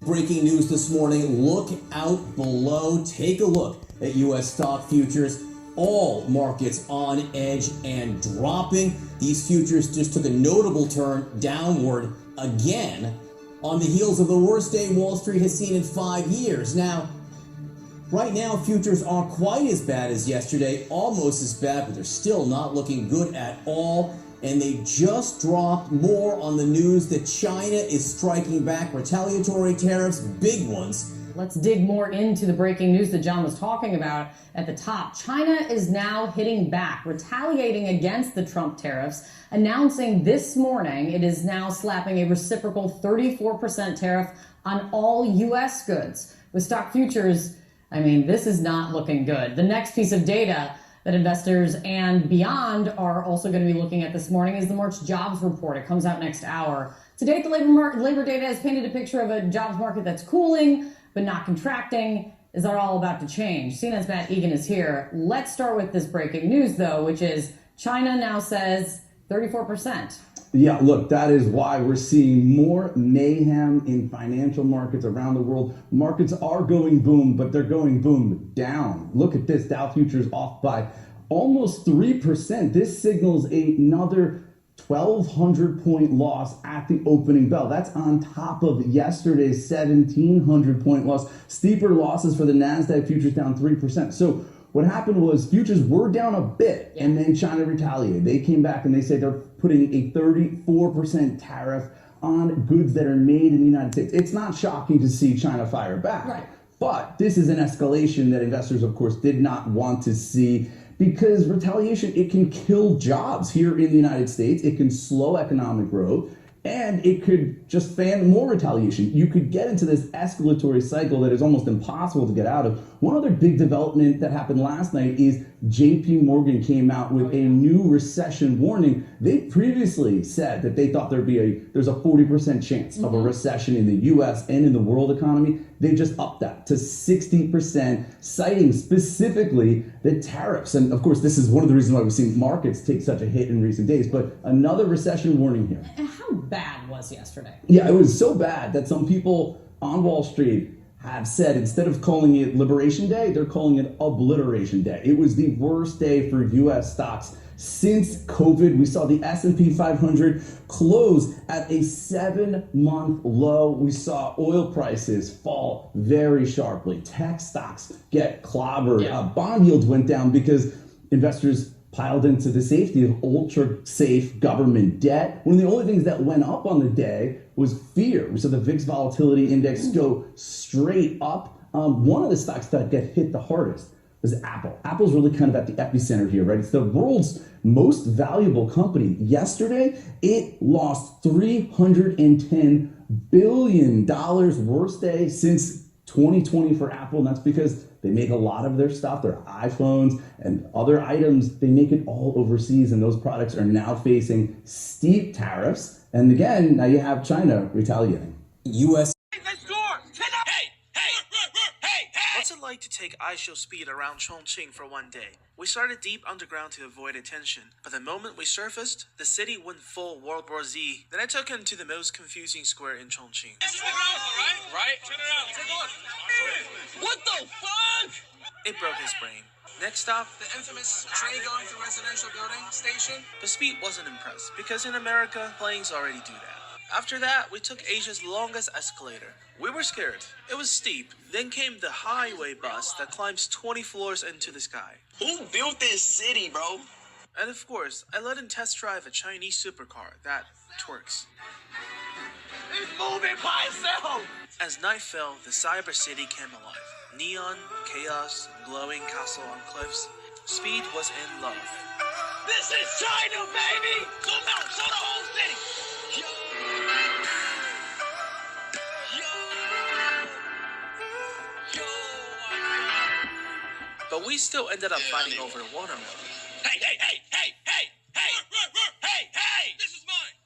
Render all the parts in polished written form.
Breaking news this morning, look out below. Take a look at U.S. stock futures. All markets on edge and dropping. These futures just took a notable turn downward again on the heels of the worst day Wall Street has seen in 5 years. Now, right now, futures aren't quite as bad as yesterday, almost as bad, but they're still not looking good at all. And they just dropped more on the news that China is striking back, retaliatory tariffs, big ones. Let's dig more into the breaking news that John was talking about at the top. China is now hitting back, retaliating against the Trump tariffs, announcing this morning it is now slapping a reciprocal 34% tariff on all U.S. goods. With stock futures, I mean, this is not looking good. The next piece of data that investors and beyond are also going to be looking at this morning is the March jobs report. It comes out next hour. To date, the labor data has painted a picture of a jobs market that's cooling, but not contracting. Is that all about to change? CNN's Matt Egan is here. Let's start with this breaking news, though, which is China now says 34%. Yeah, look, that is why we're seeing more mayhem in financial markets around the world. Markets are going boom, but they're going boom down. Look at this, Dow futures off by almost 3%. This signals another 1,200 point loss at the opening bell. That's on top of yesterday's 1,700 point loss. Steeper losses for the NASDAQ futures down 3%. So what happened was futures were down a bit, and then China retaliated. They came back and they said they're putting a 34% tariff on goods that are made in the United States. It's not shocking to see China fire back. Right. But this is an escalation that investors, of course, did not want to see, because retaliation, it can kill jobs here in the United States. It can slow economic growth, and it could just fan more retaliation. You could get into this escalatory cycle that is almost impossible to get out of. One other big development that happened last night is JP Morgan came out with a new recession warning. They previously said that they thought there's a 40% chance of a recession in the US and in the world economy. They just upped that to 60%, citing specifically the tariffs. And of course, this is one of the reasons why we've seen markets take such a hit in recent days. But another recession warning here. And how bad was yesterday? Yeah, it was so bad that some people on Wall Street have said, instead of calling it Liberation Day, they're calling it Obliteration Day. It was the worst day for U.S. stocks since COVID. We saw the S&P 500 close at a 7-month low. We saw oil prices fall very sharply. Tech stocks get clobbered. Bond yields went down because investors piled into the safety of ultra-safe government debt. One of the only things that went up on the day was fear. We saw the VIX volatility index go straight up. One of the stocks that got hit the hardest was Apple. Apple's really kind of at the epicenter here, right? It's the world's most valuable company. Yesterday, it lost $310 billion, worst day since 2020 for Apple, and that's because they make a lot of their stuff, their iPhones and other items, they make it all overseas, and those products are now facing steep tariffs. And again, now you have China retaliating. U.S. What's it like to take IShowSpeed around Chongqing for one day? We started deep underground to avoid attention, but the moment we surfaced, the city went full World War Z. Then I took him to the most confusing square in Chongqing. This is the ground floor, right? Turn around, take a look. What the fuck? It broke his brain. Next stop, The infamous train going through residential building station. the speed wasn't impressed, because in America, planes already do that. After that, we took Asia's longest escalator. We were scared. It was steep. Then came the highway bus that climbs 20 floors into the sky. Who built this city, bro? And of course, I let him test drive a Chinese supercar that twerks. It's moving by itself. As night fell, the cyber city came alive. Neon, chaos, glowing castle on cliffs. Speed was in love. This is China, baby. Zoom out, show the whole city. Yo. But we still ended up fighting over the watermelon. Hey. This is mine.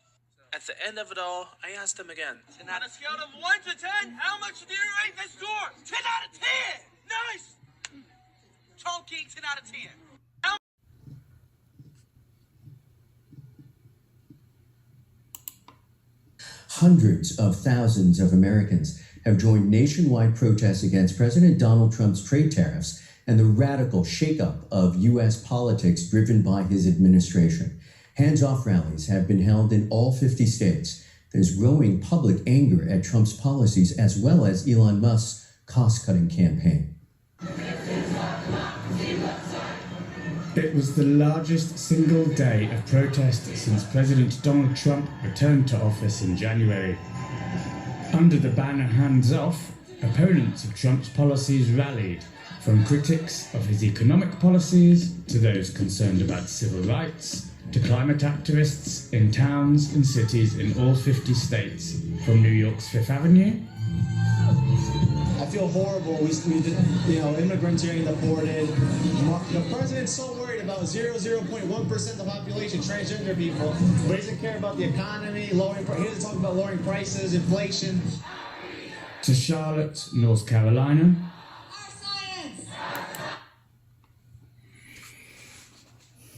At the end of it all, I asked him again. On a scale of 1 to 10, how much do you rate this door? 10 out of 10. Nice. Chongqing, 10 out of 10. Hundreds of thousands of Americans have joined nationwide protests against President Donald Trump's trade tariffs and the radical shakeup of U.S. politics driven by his administration. Hands-off rallies have been held in all 50 states. There's growing public anger at Trump's policies as well as Elon Musk's cost-cutting campaign. It was the largest single day of protest since President Donald Trump returned to office in January. Under the banner Hands Off, opponents of Trump's policies rallied, from critics of his economic policies to those concerned about civil rights, to climate activists in towns and cities in all 50 states, from New York's Fifth Avenue. I feel horrible. Immigrants are getting deported. The president's so worried about 0.1% of the population, transgender people, but he doesn't care about the economy, he doesn't talk about lowering prices, inflation. To Charlotte, North Carolina,